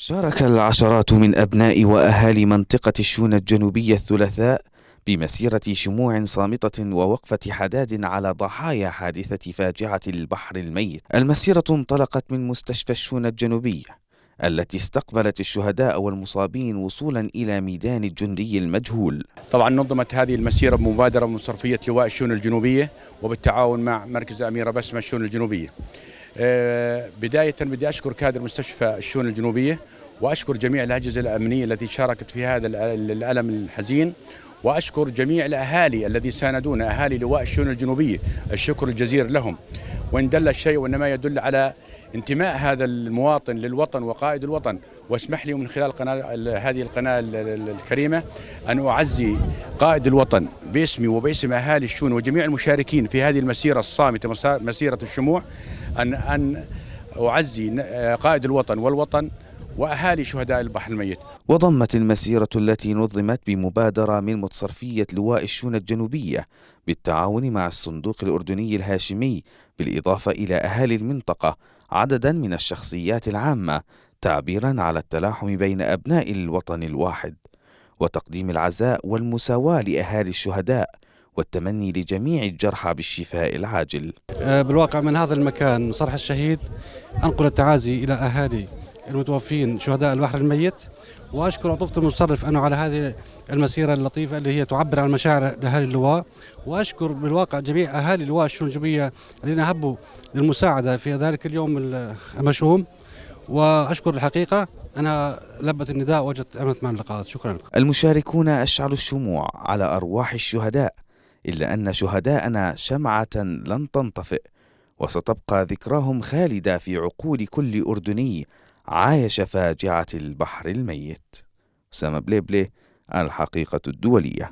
شارك العشرات من أبناء وأهالي منطقة الشونة الجنوبية الثلاثاء بمسيرة شموع صامتة ووقفة حداد على ضحايا حادثة فاجعة البحر الميت. المسيرة انطلقت من مستشفى الشونة الجنوبية التي استقبلت الشهداء والمصابين وصولا إلى ميدان الجندي المجهول. طبعا نظمت هذه المسيرة بمبادرة من صرفية لواء الشونة الجنوبية وبالتعاون مع مركز أميرة بسمة الشونة الجنوبية. بداية بدي أشكر كادر مستشفى الشونة الجنوبية، وأشكر جميع الأجهزة الأمنية التي شاركت في هذا الألم الحزين، وأشكر جميع الأهالي الذي ساندونا، أهالي لواء الشونة الجنوبية، الشكر الجزير لهم. وإن دل الشيء وإنما يدل على انتماء هذا المواطن للوطن وقائد الوطن. واسمح لي من خلال هذه القناة الكريمة أن أعزي قائد الوطن باسمي وباسم أهالي الشونة وجميع المشاركين في هذه المسيرة الصامتة، مسيرة الشموع، أن أعزي قائد الوطن والوطن وأهالي شهداء البحر الميت. وضمت المسيرة التي نظمت بمبادرة من متصرفية لواء الشونة الجنوبية بالتعاون مع الصندوق الأردني الهاشمي بالإضافة إلى أهالي المنطقة عددا من الشخصيات العامة، تعبيرا على التلاحم بين أبناء الوطن الواحد وتقديم العزاء والمساواة لأهالي الشهداء والتمني لجميع الجرحى بالشفاء العاجل. بالواقع من هذا المكان صرح الشهيد أنقل التعازي إلى أهالي المتوفين شهداء البحر الميت، وأشكر عطوفة المتصرف أنه على هذه المسيرة اللطيفة اللي هي تعبر عن مشاعر أهالي اللواء. وأشكر بالواقع جميع أهالي لواء الشونة الجنوبية الذين هبوا للمساعدة في ذلك اليوم المشؤوم. وأشكر الحقيقة أنا لبت النداء وجدت أمنت مع اللقاءات. شكرا لكم. المشاركون أشعلوا الشموع على أرواح الشهداء، إلا أن شهداءنا شمعة لن تنطفئ وستبقى ذكراهم خالدة في عقول كل أردني عايش فاجعة البحر الميت. أسامة بليبلي، الحقيقة الدولية.